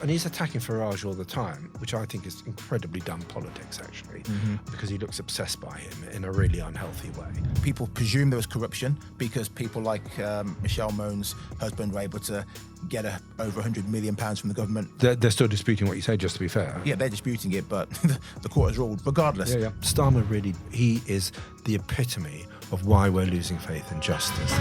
And he's attacking Farage all the time, which I think is incredibly dumb politics, actually, because he looks obsessed by him in a really unhealthy way. People presume there was corruption because people like Michelle Moan's husband were able to get over £100 million from the government. They're still disputing what you say, just to be fair. Yeah, they're disputing it, but the court has ruled regardless. Yeah. Starmer really, he is the epitome of why we're losing faith in justice.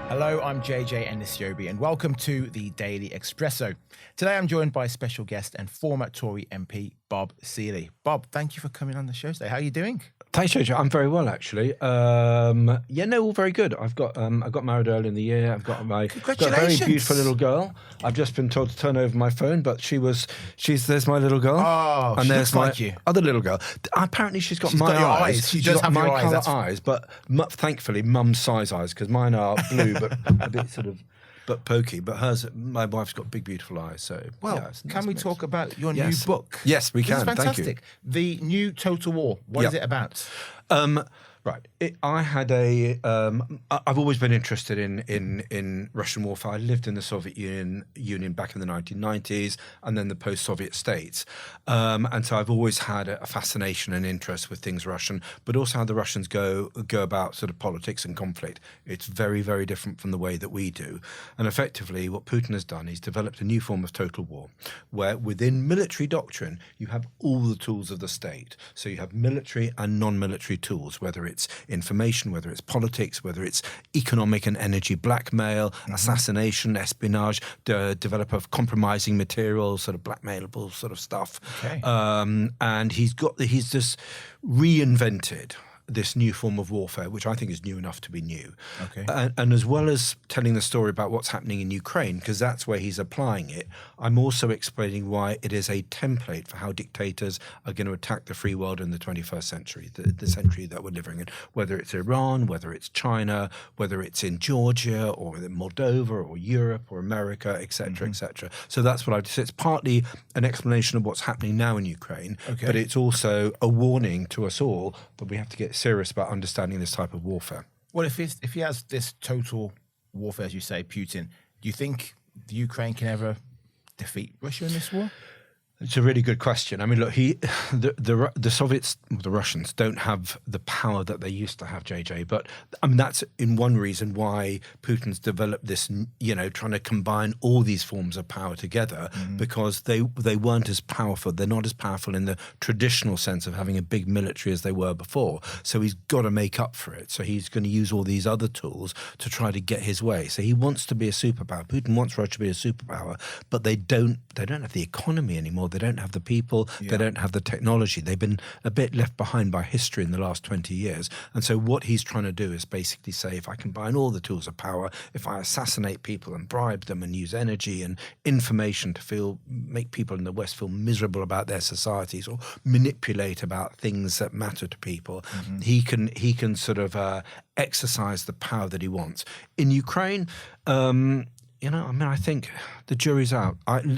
Hello, I'm JJ Anisiobi and welcome to the Daily Expresso. Today I'm joined by special guest and former Tory MP Bob Seely. Bob, thank you for coming on the show today. How are you doing? Thanks, JJ. I'm very well, actually. All very good. I got married early in the year. I've got a very beautiful little girl. I've just been told to turn over my phone, but there's my little girl. Oh, and there's my you. other little girl. Apparently, she's got my your eyes. She does got have my your colour eyes. eyes, but thankfully, mum's size eyes, because mine are blue, but a bit sort of, but pokey. But hers, my wife's got big, beautiful eyes. So, can we talk about your new book? Yes, we can. This is fantastic. Thank you. The New Total War. What is it about? Right. I've always been interested in Russian warfare. I lived in the Soviet Union back in the 1990s and then the post-Soviet states. And so I've always had a fascination and interest with things Russian, but also how the Russians go about sort of politics and conflict. It's very, very different from the way that we do. And effectively what Putin has done is developed a new form of total war where within military doctrine, you have all the tools of the state. So you have military and non-military tools, whether it's information, whether it's politics, whether it's economic and energy blackmail, assassination, espionage, develop of compromising material, sort of blackmailable sort of stuff. Okay. And he's just reinvented this new form of warfare, which I think is new enough to be new. Okay. And as well as telling the story about what's happening in Ukraine, because that's where he's applying it, I'm also explaining why it is a template for how dictators are going to attack the free world in the 21st century, the century that we're living in, whether it's Iran, whether it's China, whether it's in Georgia or in Moldova or Europe or America, et cetera, et cetera. So that's what I've said. It's partly an explanation of what's happening now in Ukraine, but it's also a warning to us all that we have to get serious about understanding this type of warfare. Well, if he has this total warfare, as you say, Putin, do you think the Ukraine can ever defeat Russia in this war? It's a really good question. I mean, look, the Soviets, the Russians, don't have the power that they used to have, JJ. But I mean, that's in one reason why Putin's developed this, trying to combine all these forms of power together, because they weren't as powerful. They're not as powerful in the traditional sense of having a big military as they were before. So he's got to make up for it. So he's going to use all these other tools to try to get his way. So he wants to be a superpower. Putin wants Russia to be a superpower, but they don't have the economy anymore. They don't have the people. Yeah. They don't have the technology. They've been a bit left behind by history in the last 20 years. And so what he's trying to do is basically say, if I combine all the tools of power, if I assassinate people and bribe them and use energy and information to make people in the West feel miserable about their societies or manipulate about things that matter to people, he can sort of exercise the power that he wants. In Ukraine, I think the jury's out.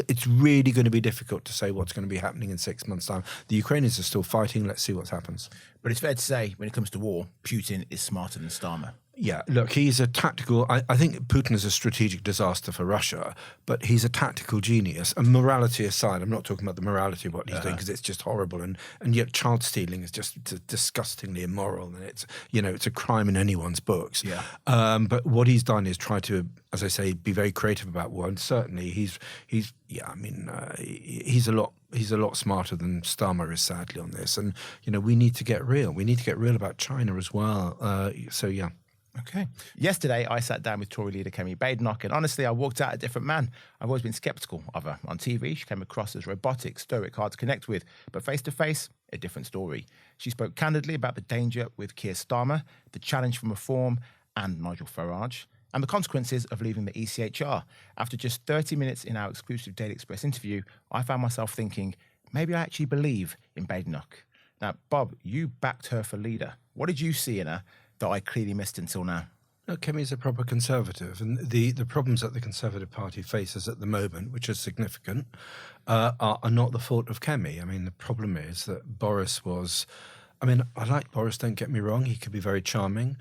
It's really going to be difficult to say what's going to be happening in 6 months' time. The Ukrainians are still fighting. Let's see what happens. But it's fair to say, when it comes to war, Putin is smarter than Starmer. Yeah, look, he's a tactical... I think Putin is a strategic disaster for Russia, but he's a tactical genius. And morality aside, I'm not talking about the morality of what he's doing, because it's just horrible. And yet child stealing is just disgustingly immoral. And it's a crime in anyone's books. Yeah. But what he's done is try to, as I say, be very creative about war. And certainly he's a lot smarter than Starmer is, sadly, on this. And, we need to get real. We need to get real about China as well. So, yeah. Okay. Yesterday, I sat down with Tory leader Kemi Badenoch, and honestly, I walked out a different man. I've always been sceptical of her. On TV, she came across as robotic, stoic, hard to connect with, but face-to-face, a different story. She spoke candidly about the danger with Keir Starmer, the challenge from reform, and Nigel Farage, and the consequences of leaving the ECHR. After just 30 minutes in our exclusive Daily Express interview, I found myself thinking, maybe I actually believe in Badenoch. Now, Bob, you backed her for leader. What did you see in her that I clearly missed until now? No, Kemi's a proper Conservative, and the problems that the Conservative Party faces at the moment, which is significant, are not the fault of Kemi. I mean, the problem is that Boris was... I mean, I like Boris, don't get me wrong, he could be very charming,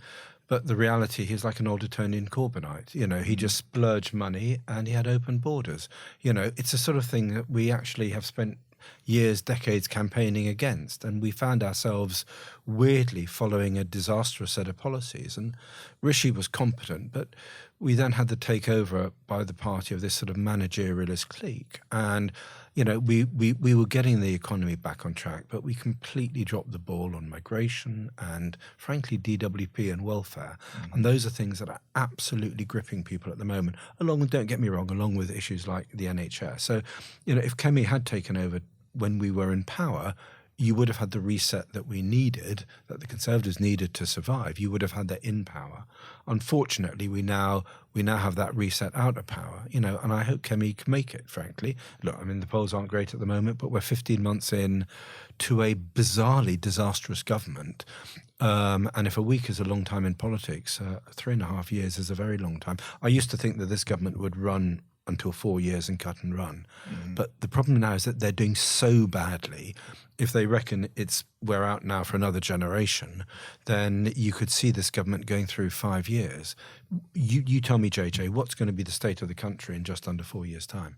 But the reality, he's like an old Etonian Corbynite. He just splurged money and he had open borders. It's a sort of thing that we actually have spent years, decades campaigning against. And we found ourselves weirdly following a disastrous set of policies. And Rishi was competent, but we then had the takeover by the party of this sort of managerialist clique. And we were getting the economy back on track, but we completely dropped the ball on migration and, frankly, DWP and welfare. Mm-hmm. And those are things that are absolutely gripping people at the moment, don't get me wrong, along with issues like the NHS. So, if Kemi had taken over when we were in power, you would have had the reset that we needed, that the Conservatives needed to survive. You would have had that in power. Unfortunately, we now have that reset out of power, and I hope Kemi can make it, frankly. Look, the polls aren't great at the moment, but we're 15 months in to a bizarrely disastrous government. And if a week is a long time in politics, 3.5 years is a very long time. I used to think that this government would run until 4 years and cut and run. Mm-hmm. But the problem now is that they're doing so badly. If they reckon we're out now for another generation, then you could see this government going through 5 years. You tell me, JJ, what's going to be the state of the country in just under 4 years' time?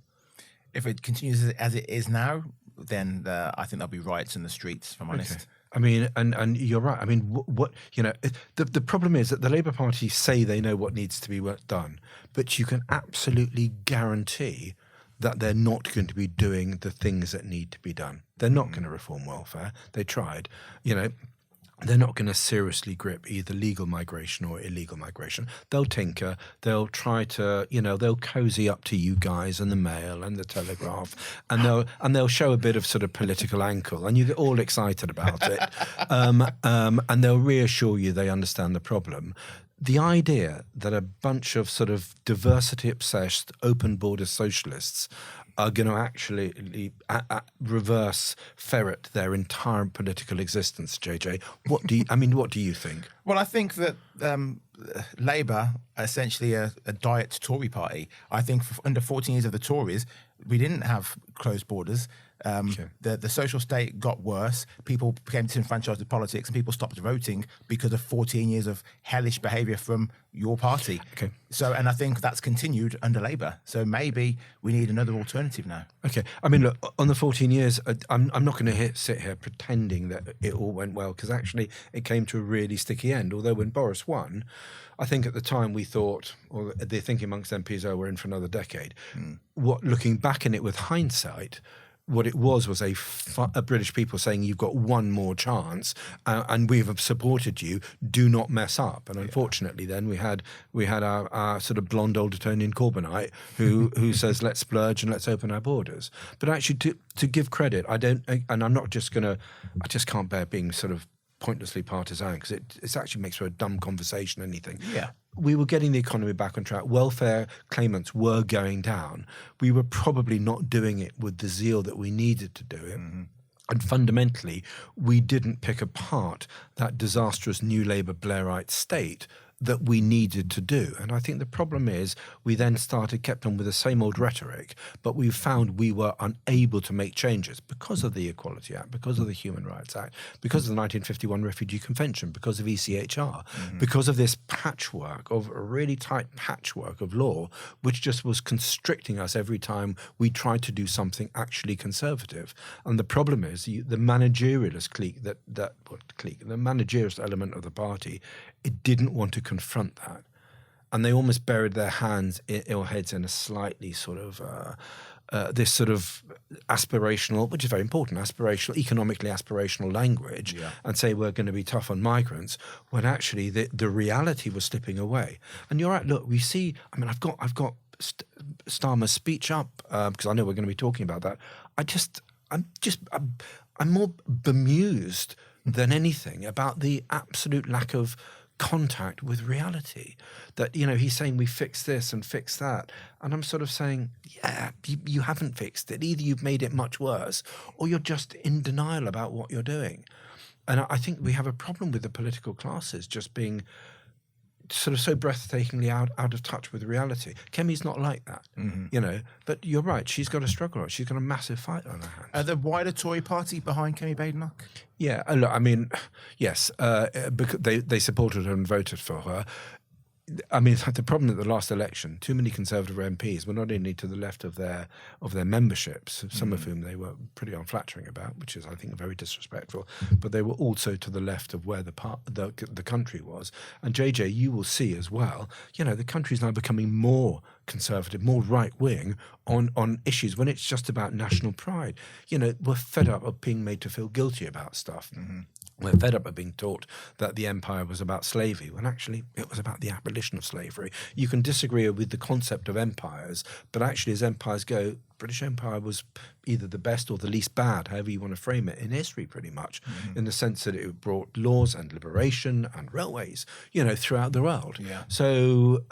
If it continues as it is now, then I think there'll be riots in the streets, if I'm honest. Okay. And you're right. The problem is that the Labour Party say they know what needs to be done, but you can absolutely guarantee that they're not going to be doing the things that need to be done. They're not going to reform welfare. They tried, They're not going to seriously grip either legal migration or illegal migration. They'll tinker. They'll try to, they'll cozy up to you guys and the Mail and the Telegraph, and they'll show a bit of sort of political ankle, and you get all excited about it, and they'll reassure you they understand the problem. The idea that a bunch of sort of diversity-obsessed, open-border socialists are going to actually reverse ferret their entire political existence, JJ. What do you think? Well, I think that Labour are essentially a diet Tory party. I think under 14 years of the Tories, we didn't have closed borders. The social state got worse. People became disenfranchised with politics, and people stopped voting because of 14 years of hellish behaviour from your party. Okay. So, and I think that's continued under Labour. So maybe we need another alternative now. Okay. Look, on the 14 years, I'm not going to sit here pretending that it all went well, because actually it came to a really sticky end. Although when Boris won, I think at the time we thought, or the thinking amongst MPs, we're in for another decade. Looking back in it with hindsight, what it was a British people saying, you've got one more chance, and we've supported you. Do not mess up. And unfortunately, then we had our sort of blonde old Etonian Corbynite who says, let's splurge and let's open our borders. But actually, to give credit, I just can't bear being sort of pointlessly partisan, because it actually makes for a dumb conversation, anything. Yeah. We were getting the economy back on track. Welfare claimants were going down. We were probably not doing it with the zeal that we needed to do it. Mm-hmm. And fundamentally, we didn't pick apart that disastrous New Labour Blairite state that we needed to do. And I think the problem is we then kept on with the same old rhetoric, but we found we were unable to make changes because of the Equality Act, because of the Human Rights Act, because of the 1951 Refugee Convention, because of ECHR, because of this patchwork, of a really tight patchwork of law, which just was constricting us every time we tried to do something actually conservative. And the problem is the managerialist clique, the managerialist element of the party, it didn't want to confront that, and they almost buried their heads in a slightly sort of this sort of aspirational, which is very important, economically aspirational language, and say we're going to be tough on migrants, when actually the reality was slipping away. And you're right. Look, we see. I've got Starmer's speech up because I know we're going to be talking about that. I'm more bemused than anything about the absolute lack of contact with reality. That, he's saying we fix this and fix that, and I'm sort of saying, you haven't fixed it. Either you've made it much worse, or you're just in denial about what you're doing. And I think we have a problem with the political classes just being sort of so breathtakingly out of touch with reality. Kemi's not like that, you know. But you're right; she's got a struggle. She's got a massive fight on her hands. The wider Tory party behind Kemi Badenoch? Yeah, look, I mean, yes, because they supported her and voted for her. I mean, the problem at the last election, too many Conservative MPs were not only to the left of their memberships, some of whom they were pretty unflattering about, which is, I think, very disrespectful, but they were also to the left of where the country was. And JJ, you will see as well, you know, the country's now becoming more conservative, more right-wing on issues when it's just about national pride. You know, we're fed up of being made to feel guilty about stuff. We're fed up of being taught that the empire was about slavery, when actually it was about the abolition of slavery. You can disagree with the concept of empires, but actually as empires go, British Empire was either the best or the least bad, however you want to frame it, in history pretty much, in the sense that it brought laws and liberation and railways, you know, throughout the world. Yeah. So,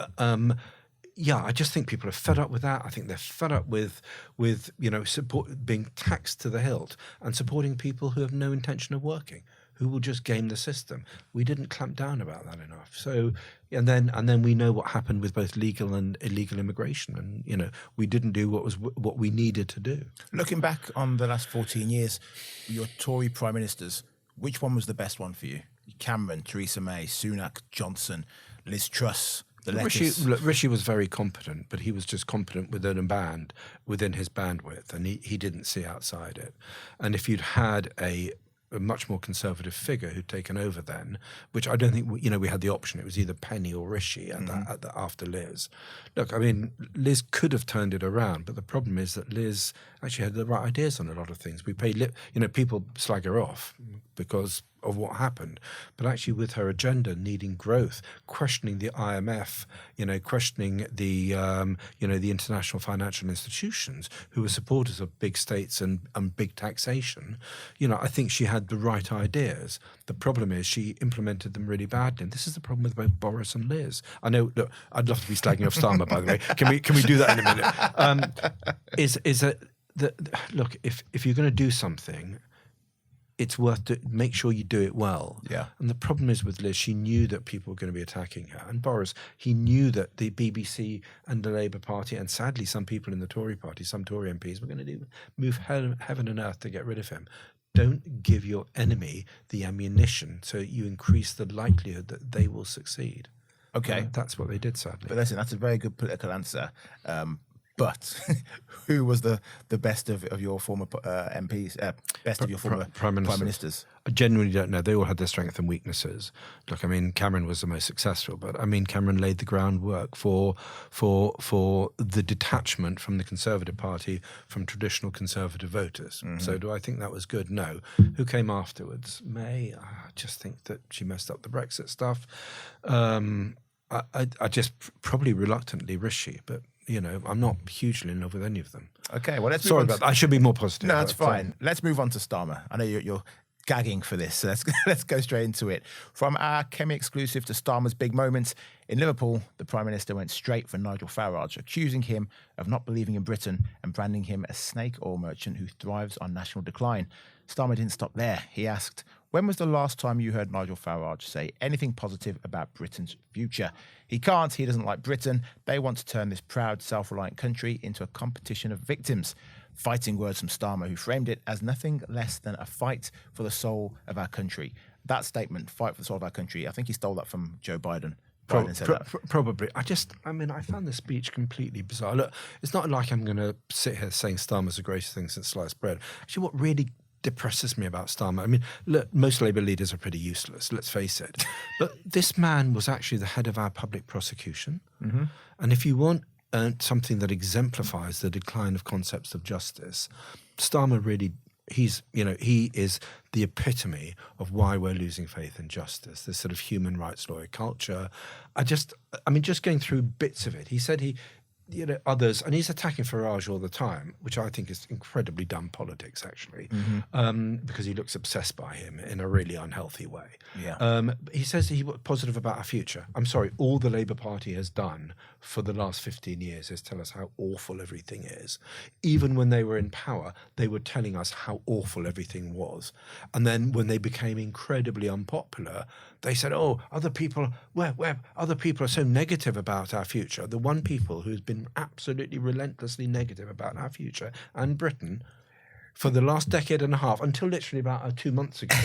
yeah, I just think people are fed up with that. I think they're fed up with you know, being taxed to the hilt and supporting people who have no intention of working, who will just game the system. We didn't clamp down about that enough. So, and then we know what happened with both legal and illegal immigration, and you know, we didn't do what we needed to do. Looking back on the last 14 years, your Tory prime ministers, which one was the best one for you? Cameron, Theresa May, Sunak, Johnson, Liz Truss. Rishi was very competent, but he was just competent within his bandwidth, and he didn't see outside it. And if you'd had a much more conservative figure who'd taken over then, which I don't think, you know, we had the option. It was either Penny or Rishi after Liz. Look, I mean, Liz could have turned it around, but the problem is that Liz actually had the right ideas on a lot of things. We paid, you know, people slag her off because of what happened, but actually with her agenda needing growth, questioning the IMF, you know, questioning the you know, the international financial institutions who were supporters of big states and big taxation, you know, I think she had the right ideas. The problem is she implemented them really badly, and this is the problem with both Boris and Liz. I know. Look, I'd love to be slagging off Starmer, by the way. Can we do that in a minute? Is that look, if you're going to do something, it's worth to make sure you do it well. Yeah. And the problem is with Liz, she knew that people were going to be attacking her. And Boris, he knew that the BBC and the Labour Party, and sadly some people in the Tory party, some Tory MPs, were going to move heaven and earth to get rid of him. Don't give your enemy the ammunition so you increase the likelihood that they will succeed. Okay. That's what they did, sadly. But listen, that's a very good political answer. But who was the best of your former MPs, best of your former prime ministers? I genuinely don't know. They all had their strengths and weaknesses. Look, I mean, Cameron was the most successful, but I mean, Cameron laid the groundwork for the detachment from the Conservative Party from traditional Conservative voters. So do I think that was good? No. Who came afterwards? May. I just think that she messed up the Brexit stuff. I just probably reluctantly Rishi, but you know, I'm not hugely in love with any of them. Okay, well, sorry about that. I should be more positive. No, it's fine. Let's move on to Starmer. I know you're gagging for this, so let's go straight into it. From our Kemi exclusive to Starmer's big moments in Liverpool, the Prime Minister went straight for Nigel Farage, accusing him of not believing in Britain and branding him a snake oil merchant who thrives on national decline. Starmer didn't stop there. He asked, when was the last time you heard Nigel Farage say anything positive about Britain's future? He can't. He doesn't like Britain. They want to turn this proud, self-reliant country into a competition of victims. Fighting words from Starmer, who framed it as nothing less than a fight for the soul of our country. That statement, fight for the soul of our country, I think he stole that from Joe Biden. Probably. I mean, I found the speech completely bizarre. Look, it's not like I'm going to sit here saying Starmer's the greatest thing since sliced bread. Actually, what really depresses me about Starmer, I mean, look, most Labour leaders are pretty useless, let's face it. But this man was actually the head of our public prosecution. And if you want something that exemplifies the decline of concepts of justice, Starmer really, he is the epitome of why we're losing faith in justice, this sort of human rights lawyer culture. Just going through bits of it, he said others, and he's attacking Farage all the time, which I think is incredibly dumb politics, actually, because he looks obsessed by him in a really unhealthy way. Yeah. He says he was positive about our future. I'm sorry, all the Labour Party has done for the last 15 years is tell us how awful everything is. Even when they were in power, they were telling us how awful everything was. And then when they became incredibly unpopular, they said, oh, other people are so negative about our future. The one people who's been absolutely relentlessly negative about our future and Britain for the last decade and a half, until literally about 2 months ago,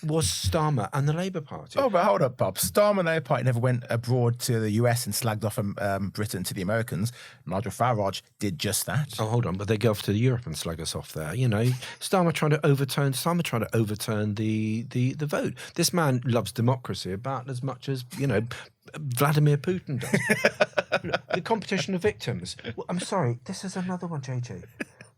was Starmer and the Labour Party. Oh, but hold up, Bob. Starmer and the Labour Party never went abroad to the US and slagged off Britain to the Americans. Nigel Farage did just that. Oh, hold on, but they go off to Europe and slag us off there. Starmer trying to overturn the vote. This man loves democracy about as much as, Vladimir Putin does. The competition of victims. Well, I'm sorry, this is another one, JJ.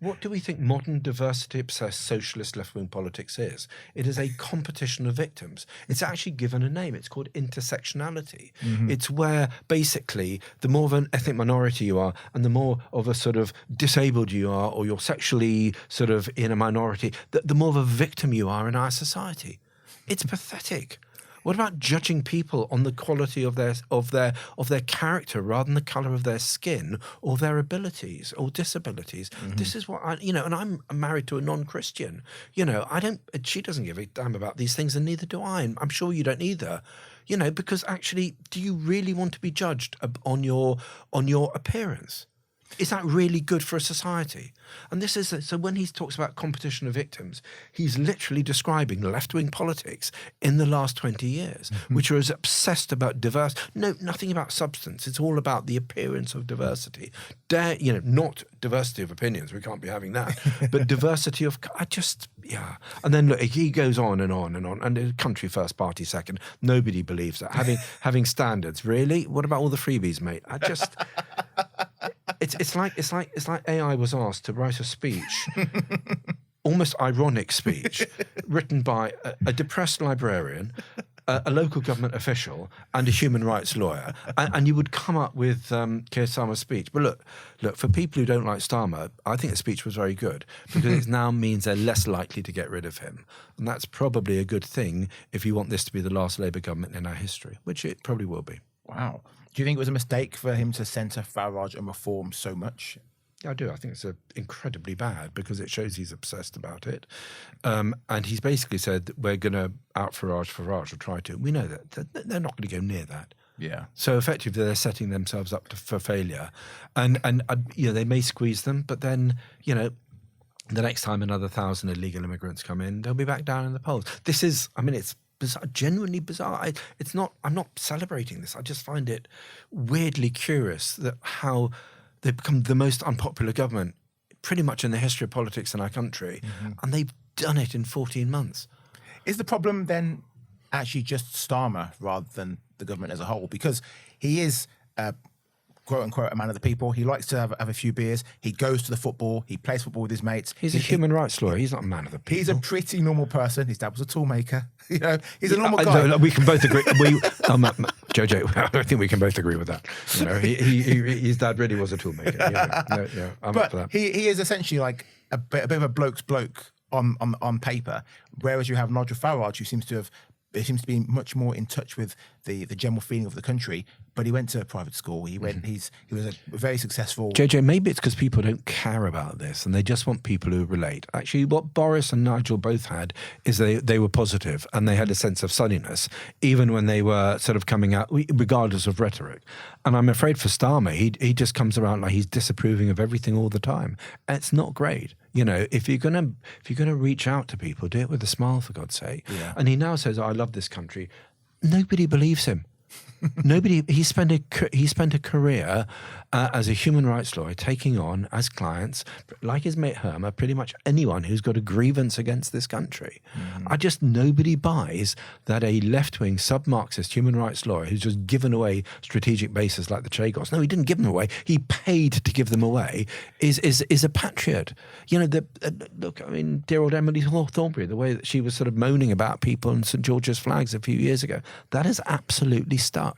What do we think modern diversity-obsessed socialist left-wing politics is? It is a competition of victims. It's actually given a name. It's called intersectionality. It's where basically the more of an ethnic minority you are and the more of a sort of disabled you are, or you're sexually sort of in a minority, the more of a victim you are in our society. It's pathetic. What about judging people on the quality of their character rather than the colour of their skin or their abilities or disabilities? This is what and I'm married to a non-Christian. She doesn't give a damn about these things, and neither do I. I'm sure you don't either. Because actually, do you really want to be judged on your appearance? Is that really good for a society? And this is so when he talks about competition of victims, he's literally describing left-wing politics in the last 20 years, which are as obsessed about nothing about substance. It's all about the appearance of diversity. Not diversity of opinions. We can't be having that, but diversity of. And then look, he goes on and on and on. And country first, party second. Nobody believes that. Having standards, really? What about all the freebies, mate? It's like AI was asked to write a speech, almost ironic speech, written by a depressed librarian, a local government official, and a human rights lawyer, and you would come up with Keir Starmer's speech. But look, for people who don't like Starmer, I think the speech was very good because it now means they're less likely to get rid of him, and that's probably a good thing if you want this to be the last Labour government in our history, which it probably will be. Wow. Do you think it was a mistake for him to centre Farage and reform so much? I do. I think it's incredibly bad because it shows he's obsessed about it. And he's basically said that we're going to out Farage or try to. We know that they're not going to go near that. Yeah. So effectively, they're setting themselves up for failure. And they may squeeze them, but then, the next time another 1,000 illegal immigrants come in, they'll be back down in the polls. This is, it's bizarre, genuinely bizarre. I'm not celebrating this. I just find it weirdly curious that how they've become the most unpopular government pretty much in the history of politics in our country, and they've done it in 14 months. Is the problem then actually just Starmer rather than the government as a whole? Because he is quote unquote a man of the people. He likes to have a few beers. He goes to the football. He plays football with his mates. He's a human rights lawyer. He's not a man of the people. He's a pretty normal person. His dad was a toolmaker. He's a normal guy. We can both agree. JJ, I think we can both agree with that. His dad really was a toolmaker. I'm up for that. He is essentially like a bit of a bloke's bloke on paper, whereas you have Nigel Farage, who seems to be much more in touch with the general feeling of the country. But he went to a private school. He was a very successful. JJ, maybe it's because people don't care about this and they just want people who relate. Actually, what Boris and Nigel both had is they were positive and they had a sense of sunniness, even when they were sort of coming out, regardless of rhetoric. And I'm afraid for Starmer, he just comes around like he's disapproving of everything all the time. And it's not great. If you're gonna reach out to people, do it with a smile, for God's sake. Yeah. And he now says, "I love this country." Nobody believes him. Nobody. He spent a career as a human rights lawyer taking on as clients, like his mate Herma, pretty much anyone who's got a grievance against this country. Nobody buys that a left-wing sub-Marxist human rights lawyer who's just given away strategic bases like the Chagos. No, he didn't give them away. He paid to give them away. Is a patriot. Look. I mean, dear old Emily Thornberry, the way that she was sort of moaning about people and St George's flags a few years ago, that is absolutely stuck.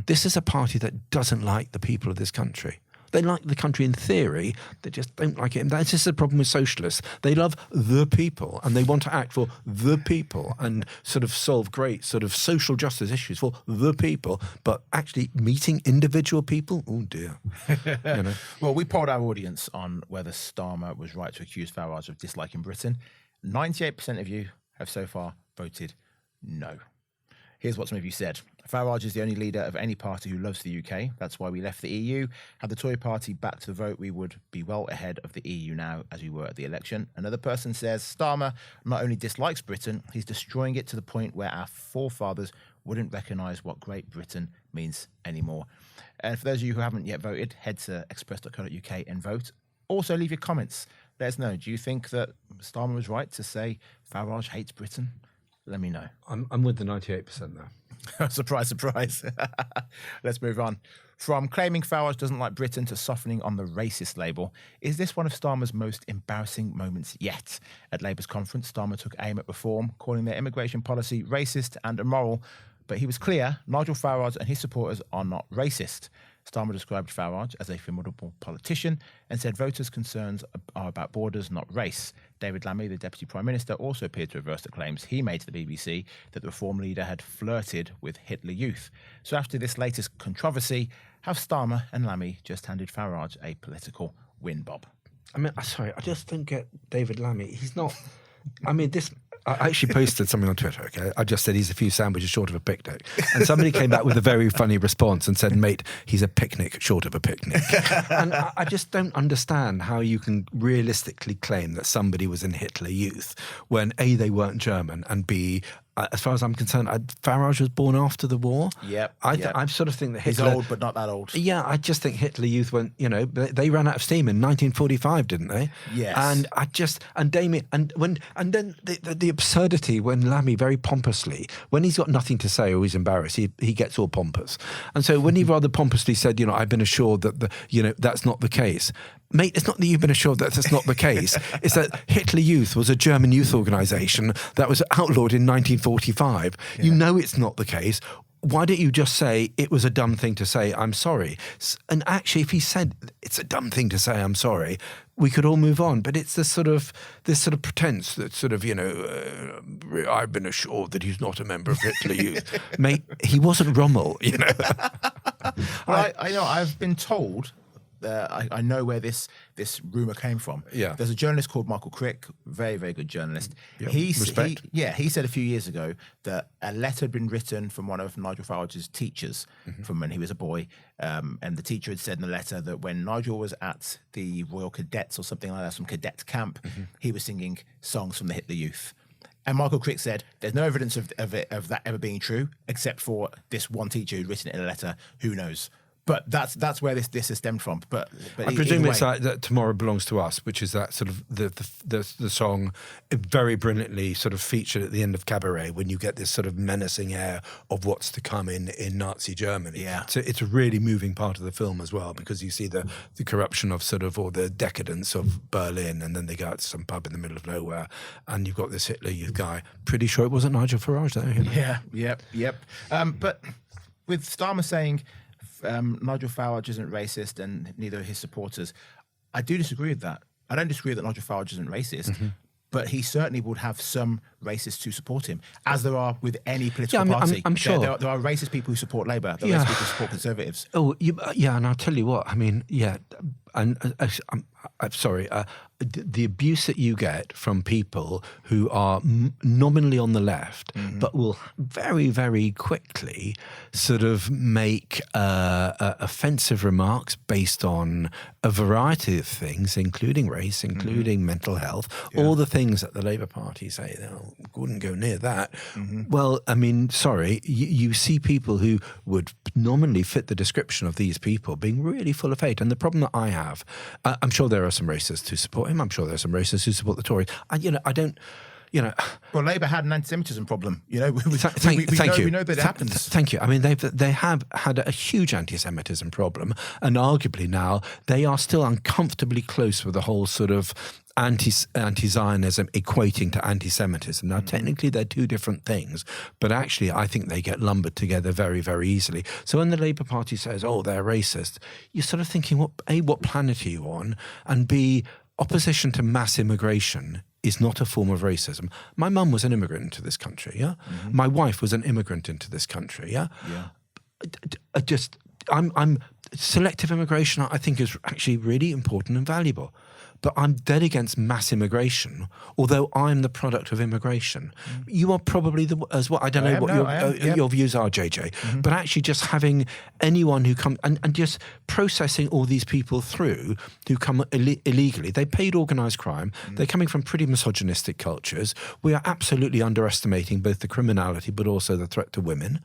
This is a party that doesn't like the people of this country. They like the country in theory, they just don't like it. And that's just the problem with socialists. They love the people and they want to act for the people and sort of solve great sort of social justice issues for the people, but actually meeting individual people, oh dear. You know. Well, we polled our audience on whether Starmer was right to accuse Farage of disliking Britain. 98% of you have so far voted no. Here's what some of you said. Farage is the only leader of any party who loves the UK. That's why we left the EU. Had the Tory party back to the vote, we would be well ahead of the EU now as we were at the election. Another person says Starmer not only dislikes Britain, he's destroying it to the point where our forefathers wouldn't recognise what Great Britain means anymore. And for those of you who haven't yet voted, head to express.co.uk and vote. Also, leave your comments. Let us know. Do you think that Starmer was right to say Farage hates Britain? Let me know. I'm with the 98% now. Surprise, surprise. Let's move on. From claiming Farage doesn't like Britain to softening on the racist label, is this one of Starmer's most embarrassing moments yet? At Labour's conference, Starmer took aim at reform, calling their immigration policy racist and immoral. But he was clear, Nigel Farage and his supporters are not racist. Starmer described Farage as a formidable politician and said voters' concerns are about borders, not race. David Lammy, the Deputy Prime Minister, also appeared to reverse the claims he made to the BBC that the Reform leader had flirted with Hitler Youth. So after this latest controversy, have Starmer and Lammy just handed Farage a political win, Bob? I mean, sorry, I just don't get David Lammy. He's not... I mean, this... I actually posted something on Twitter, okay? I just said he's a few sandwiches short of a picnic. And somebody came back with a very funny response and said, mate, he's a picnic short of a picnic. And I just don't understand how you can realistically claim that somebody was in Hitler Youth when A, they weren't German, and B, as far as I'm concerned, Farage was born after the war. Yep. I sort of think that Hitler... He's old, but not that old. Yeah, I just think Hitler Youth went, you know, they ran out of steam in 1945, didn't they? Yes. And I just, and Damien, and then the absurdity when Lammy very pompously, when he's got nothing to say or he's embarrassed, he gets all pompous. And so when he rather pompously said, you know, I've been assured that, that's not the case. Mate, it's not that you've been assured that that's not the case. It's that Hitler Youth was a German youth organisation that was outlawed in 1945. Yeah. You know it's not the case. Why don't you just say it was a dumb thing to say, I'm sorry? And actually, if he said it's a dumb thing to say, I'm sorry, we could all move on. But it's this sort of pretense that sort of, I've been assured that he's not a member of Hitler Youth. Mate, he wasn't Rommel, you know. Well, I know, I've been told... I know where this rumour came from. Yeah. There's a journalist called Michael Crick, very, very good journalist. Yep. Respect. He said a few years ago that a letter had been written from one of Nigel Farage's teachers from when he was a boy. And the teacher had said in the letter that when Nigel was at the Royal Cadets or something like that, some cadet camp, he was singing songs from the Hitler Youth. And Michael Crick said, there's no evidence of that ever being true, except for this one teacher who'd written it in a letter. Who knows? But that's where this has stemmed from. But I presume it's like that Tomorrow Belongs to Us, which is that sort of the song very brilliantly sort of featured at the end of Cabaret when you get this sort of menacing air of what's to come in Nazi Germany. Yeah. So it's a really moving part of the film as well because you see the corruption of sort of or the decadence of Berlin, and then they go out to some pub in the middle of nowhere, and you've got this Hitler Youth guy. Pretty sure it wasn't Nigel Farage though. You know? Yep. But with Starmer saying Nigel Farage isn't racist and neither are his supporters, I do disagree with that. I don't disagree that Nigel Farage isn't racist, but he certainly would have some racists who support him, as there are with any political party. I'm sure. There are racist people who support Labour, there are racist people who support Conservatives. Oh, yeah, and I'll tell you what, I mean, yeah, and I'm sorry, the abuse that you get from people who are nominally on the left, but will very, very quickly sort of make offensive remarks based on a variety of things, including race, including mental health, all the things that the Labour Party say, they wouldn't go near that. Well, I mean, sorry, you see people who would nominally fit the description of these people being really full of hate. And the problem that I have, I'm sure there are some racists who support him. I'm sure there are some racists who support the Tories. I don't... Well, Labour had an anti-Semitism problem. We Thank you. We know that it happens. Thank you. I mean, they have had a huge anti-Semitism problem, and arguably now they are still uncomfortably close with the whole sort of anti-Zionism equating to anti-Semitism. Now, technically, they're two different things, but actually, I think they get lumbered together very, very easily. So when the Labour Party says, "Oh, they're racist," you're sort of thinking, what planet are you on? And B, opposition to mass immigration is not a form of racism. My mum was an immigrant into this country, yeah? My wife was an immigrant into this country, yeah? I'm selective immigration, I think, is actually really important and valuable. But I'm dead against mass immigration, although I'm the product of immigration. You are probably as well. I don't know what your views are, JJ. But actually just having anyone who comes and just processing all these people through who come illegally. They paid organised crime. They're coming from pretty misogynistic cultures. We are absolutely underestimating both the criminality but also the threat to women.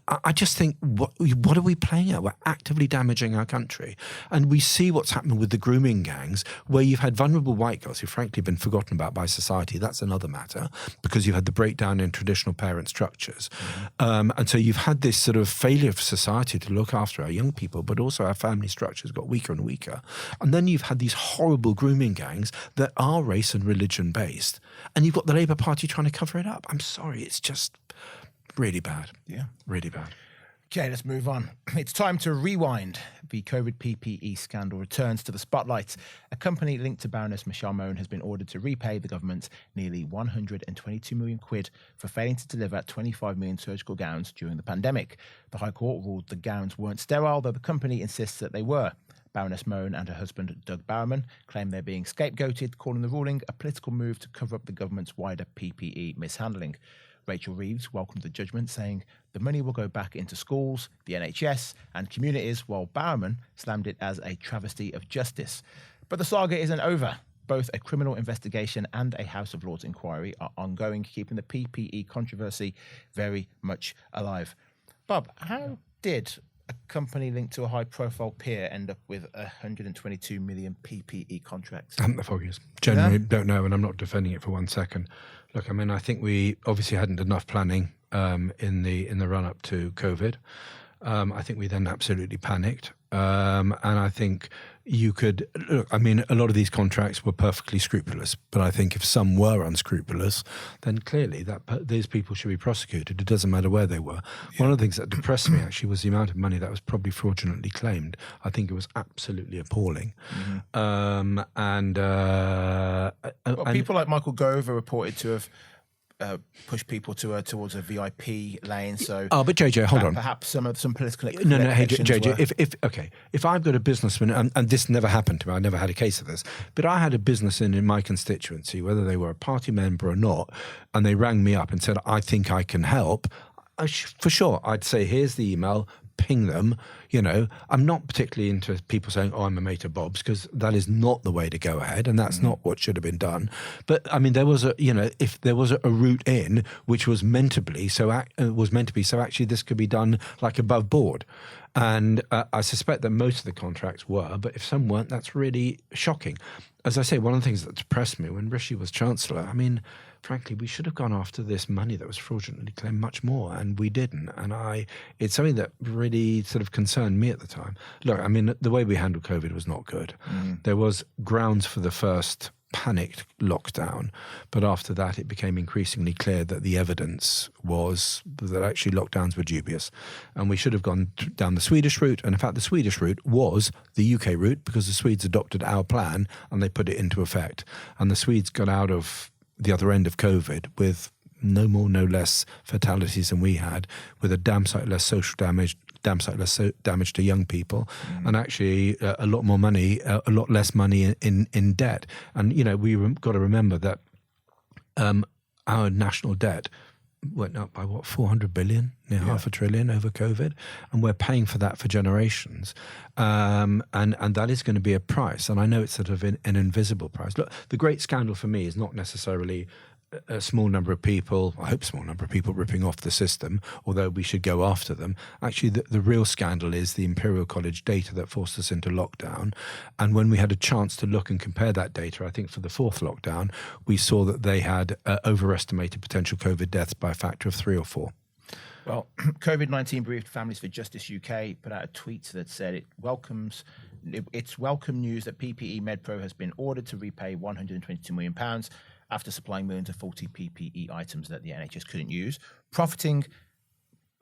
I just think, what are we playing at? We're actively damaging our country. And we see what's happening with the grooming gangs, where you've had vulnerable white girls who've frankly been forgotten about by society. That's another matter, because you've had the breakdown in traditional parent structures. And so you've had this sort of failure of society to look after our young people, but also our family structures got weaker and weaker. And then you've had these horrible grooming gangs that are race and religion based. And you've got the Labour Party trying to cover it up. I'm sorry, it's just really bad. Yeah. Really bad. Okay, let's move on. It's time to rewind. The COVID PPE scandal returns to the spotlight. A company linked to Baroness Michelle Mone has been ordered to repay the government nearly 122 million quid for failing to deliver 25 million surgical gowns during the pandemic. The High Court ruled the gowns weren't sterile, though the company insists that they were. Baroness Mone and her husband, Doug Bowerman, claim they're being scapegoated, calling the ruling a political move to cover up the government's wider PPE mishandling. Rachel Reeves welcomed the judgment, saying the money will go back into schools, the NHS and communities, while Bowerman slammed it as a travesty of justice. But the saga isn't over. Both a criminal investigation and a House of Lords inquiry are ongoing, keeping the PPE controversy very much alive. Bob, how did a company linked to a high-profile peer end up with 122 million PPE contracts? I haven't the foggiest. Generally don't know, and I'm not defending it for 1 second. Look, I mean, I think we obviously hadn't enough planning in the run-up to COVID. I think we then absolutely panicked. And I think you could look, I mean, a lot of these contracts were perfectly scrupulous, but I think if some were unscrupulous, then clearly these people should be prosecuted. It doesn't matter where they were. One of the things that depressed me actually was the amount of money that was probably fraudulently claimed. I think it was absolutely appalling. People like Michael Gove are reported to have push people towards a VIP lane. So, but JJ, hold on. Perhaps some political. No. Hey, JJ, if I've got a businessman, and this never happened to me, I never had a case of this, but I had a business in my constituency, whether they were a party member or not, and they rang me up and said, "I think I can help." For sure, I'd say, "Here's the email." Ping them, I'm not particularly into people saying, "Oh, I'm a mate of Bob's," because that is not the way to go ahead, and that's not what should have been done. But I mean, there was if there was a route in which was meant to be, so actually this could be done like above board. And I suspect that most of the contracts were, but if some weren't, that's really shocking. As I say, one of the things that depressed me when Rishi was Chancellor, I mean, frankly, we should have gone after this money that was fraudulently claimed much more, and we didn't. And it's something that really sort of concerned me at the time. Look, I mean, the way we handled COVID was not good. There was grounds for the first panicked lockdown, but after that it became increasingly clear that the evidence was that actually lockdowns were dubious, and we should have gone down the Swedish route. And in fact, the Swedish route was the UK route, because the Swedes adopted our plan and they put it into effect, and the Swedes got out of the other end of COVID with no more, no less fatalities than we had, with a damn sight less social damage, damage to young people, and actually a lot more money, a lot less money in debt. And, we've got to remember that our national debt went up by 400 billion, near half a trillion over COVID, and we're paying for that for generations. And that is going to be a price. And I know it's sort of an invisible price. Look, the great scandal for me is not necessarily a small number of people, I hope small number of people ripping off the system, although we should go after them. Actually, the real scandal is the Imperial College data that forced us into lockdown. And when we had a chance to look and compare that data, I think for the fourth lockdown, we saw that they had overestimated potential COVID deaths by a factor of 3 or 4. Well, COVID-19 briefed Families for Justice UK put out a tweet that said it's welcome news that PPE MedPro has been ordered to repay £122 million after supplying millions of faulty PPE items that the NHS couldn't use. Profiting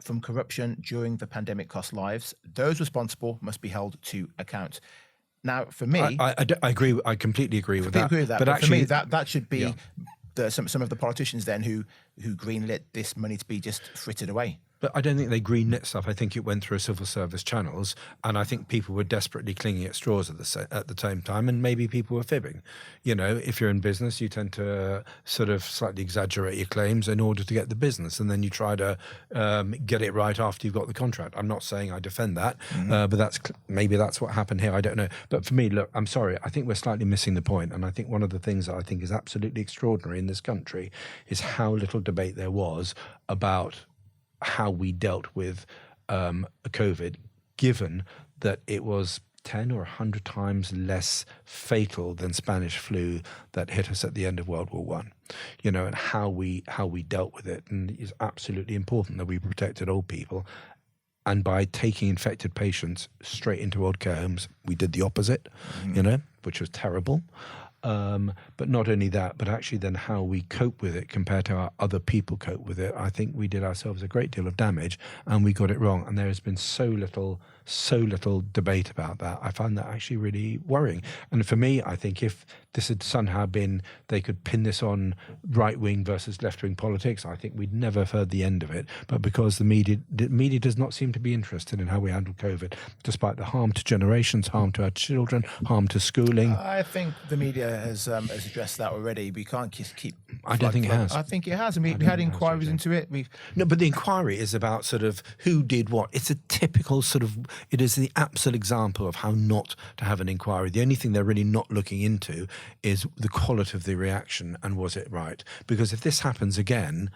from corruption during the pandemic cost lives. Those responsible must be held to account. Now, for me... I agree. I completely agree with that. Agree with that. But actually, for me, that should be some of the politicians then who greenlit this money to be just frittered away. But I don't think they greenlit stuff. I think it went through civil service channels, and I think people were desperately clinging at straws at the same time, and maybe people were fibbing. You know, if you're in business, you tend to sort of slightly exaggerate your claims in order to get the business, and then you try to get it right after you've got the contract. I'm not saying I defend that, but maybe that's what happened here. I don't know. But for me, look, I'm sorry. I think we're slightly missing the point, and I think one of the things that I think is absolutely extraordinary in this country is how little debate there was about how we dealt with COVID, given that it was 10 or 100 times less fatal than Spanish flu that hit us at the end of World War One. You know, and how we dealt with it. And it's absolutely important that we protected old people. And by taking infected patients straight into old care homes, we did the opposite, you know, which was terrible. But not only that, but actually then how we cope with it compared to how other people cope with it. I think we did ourselves a great deal of damage and we got it wrong. And there has been so little debate about that. I find that actually really worrying. And for me, I think if this had somehow been, they could pin this on right-wing versus left-wing politics, I think we'd never have heard the end of it. But because the media does not seem to be interested in how we handle COVID, despite the harm to generations, harm to our children, harm to schooling. I think the media has addressed that already. We can't just keep... I don't think it has. I think it has. And we had inquiries into it. No, but the inquiry is about sort of who did what. It's a typical sort of... It is the absolute example of how not to have an inquiry. The only thing they're really not looking into is the quality of the reaction and was it right? Because if this happens again,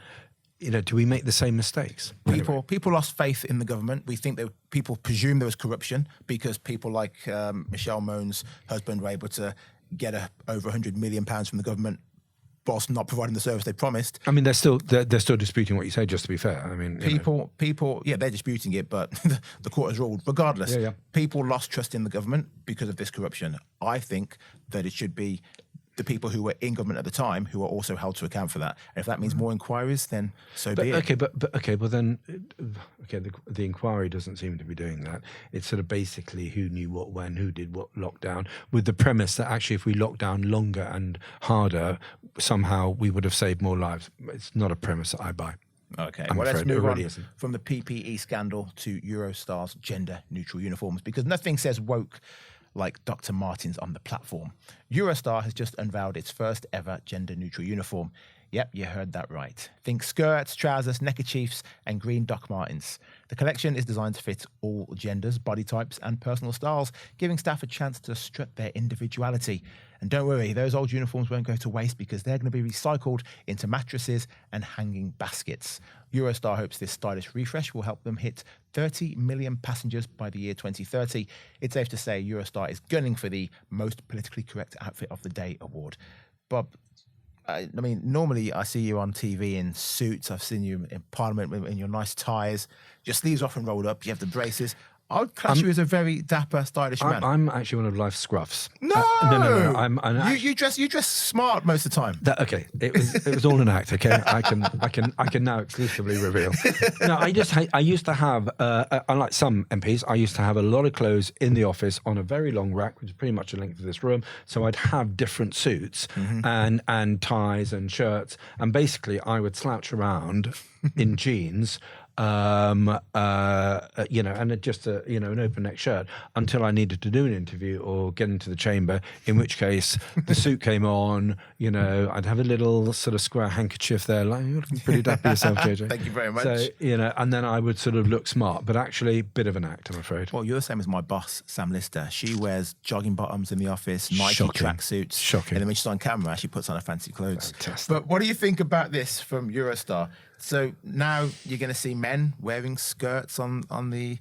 you know, do we make the same mistakes? People lost faith in the government. We think that people presume there was corruption because people like Michelle Moan's husband were able to get over £100 million from the government whilst not providing the service they promised. I mean, they're still disputing what you say, just to be fair. I mean, people, they're disputing it, but the court has ruled. Regardless, people lost trust in the government because of this corruption. I think that it should be the people who were in government at the time who are also held to account for that. And if that means more inquiries, then be it. The inquiry doesn't seem to be doing that. It's sort of basically who knew what when, who did what lockdown, with the premise that actually if we locked down longer and harder, somehow we would have saved more lives. It's not a premise that I buy. Okay, let's move on from the PPE scandal to Eurostar's gender-neutral uniforms, because nothing says woke like Dr. Martens on the platform. Eurostar has just unveiled its first ever gender-neutral uniform. Yep, you heard that right. Think skirts, trousers, neckerchiefs, and green Doc Martens. The collection is designed to fit all genders, body types, and personal styles, giving staff a chance to strut their individuality. And don't worry, those old uniforms won't go to waste because they're going to be recycled into mattresses and hanging baskets. Eurostar hopes this stylish refresh will help them hit 30 million passengers by the year 2030. It's safe to say Eurostar is gunning for the Most Politically Correct Outfit of the Day award. Bob, I mean, normally I see you on TV in suits. I've seen you in Parliament in your nice ties. Your sleeves often rolled up. You have the braces. I would class you as a very dapper, stylish man. I'm actually one of life's scruffs. No, no. You dress smart most of the time. Okay, it was all an act. Okay, I can now exclusively reveal. No, I used to have, unlike some MPs, I used to have a lot of clothes in the office on a very long rack, which is pretty much the length of this room. So I'd have different suits and ties and shirts, and basically I would slouch around in jeans. and just an open neck shirt until I needed to do an interview or get into the chamber. In which case, the suit came on. I'd have a little sort of square handkerchief there, like you're looking pretty dapper yourself, JJ. Thank you very much. So and then I would sort of look smart, but actually, bit of an act, I'm afraid. Well, you're the same as my boss, Sam Lister. She wears jogging bottoms in the office, Nike tracksuits. Shocking. And then when she's on camera, she puts on her fancy clothes. Fantastic. But what do you think about this from Eurostar? So now you're going to see men wearing skirts on the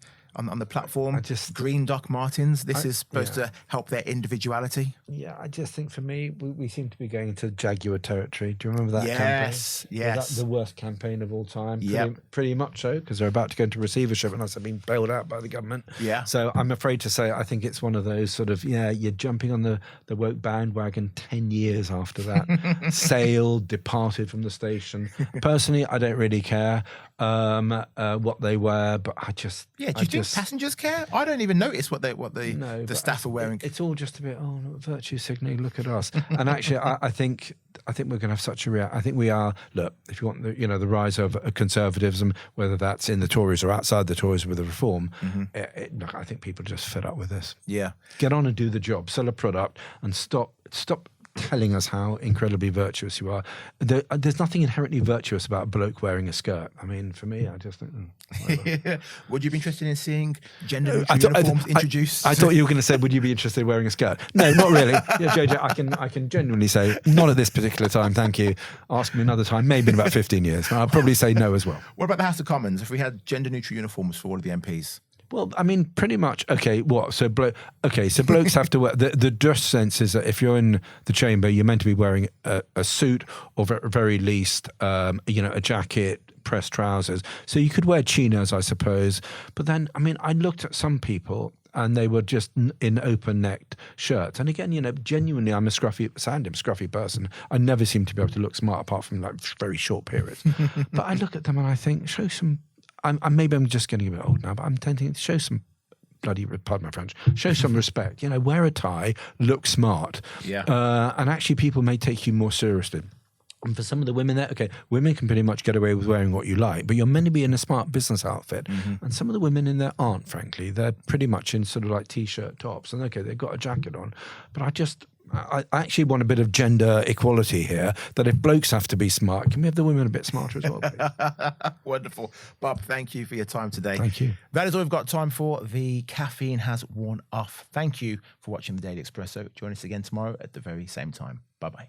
platform. Green Doc Martens. This is supposed to help their individuality. Yeah, I just think for me, we seem to be going into Jaguar territory. Do you remember that campaign? Yes. The worst campaign of all time. Yep. Pretty much so, because they're about to go into receivership and they're being bailed out by the government. Yeah. So I'm afraid to say, I think it's one of those sort of, you're jumping on the woke bandwagon 10 years after that. Sailed, departed from the station. Personally, I don't really care what they wear, but I just... Yeah, do you think passengers care? I don't even notice what the staff are wearing. It's all just a bit, virtue signaling, look at us. And actually, I think we're going to have such a reaction. I think we are, look, if you want the rise of conservatism, whether that's in the Tories or outside the Tories with the reform, look, I think people are just fed up with this. Yeah. Get on and do the job, sell a product, and stop telling us how incredibly virtuous you are. There's nothing inherently virtuous about a bloke wearing a skirt. I mean, for me, I just think... Would you be interested in seeing gender neutral uniforms introduced? I thought you were going to say, would you be interested in wearing a skirt? No, not really. Yeah, JJ, I can genuinely say, not at this particular time, thank you. Ask me another time, maybe in about 15 years. I'll probably say no as well. What about the House of Commons? If we had gender neutral uniforms for all of the MPs? Well, I mean, pretty much. Okay, what? So blokes have to wear the dress sense is that if you're in the chamber, you're meant to be wearing a suit or at very least, a jacket, pressed trousers. So you could wear chinos, I suppose. But then, I mean, I looked at some people and they were just in open-necked shirts. And again, genuinely, I'm a scruffy person. I never seem to be able to look smart apart from like very short periods. But I look at them and I think, show some. Maybe I'm just getting a bit old now, but I'm tending to show some pardon my French, show some respect. Wear a tie, look smart. Yeah. And actually people may take you more seriously. And for some of the women there, women can pretty much get away with wearing what you like, but you're meant to be in a smart business outfit. Mm-hmm. And some of the women in there aren't, frankly. They're pretty much in sort of like T-shirt tops. And they've got a jacket on. But I actually want a bit of gender equality here, that if blokes have to be smart, can we have the women a bit smarter as well, please? Wonderful. Bob, thank you for your time today. Thank you. That is all we've got time for. The caffeine has worn off. Thank you for watching the Daily Expresso. Join us again tomorrow at the very same time. Bye-bye.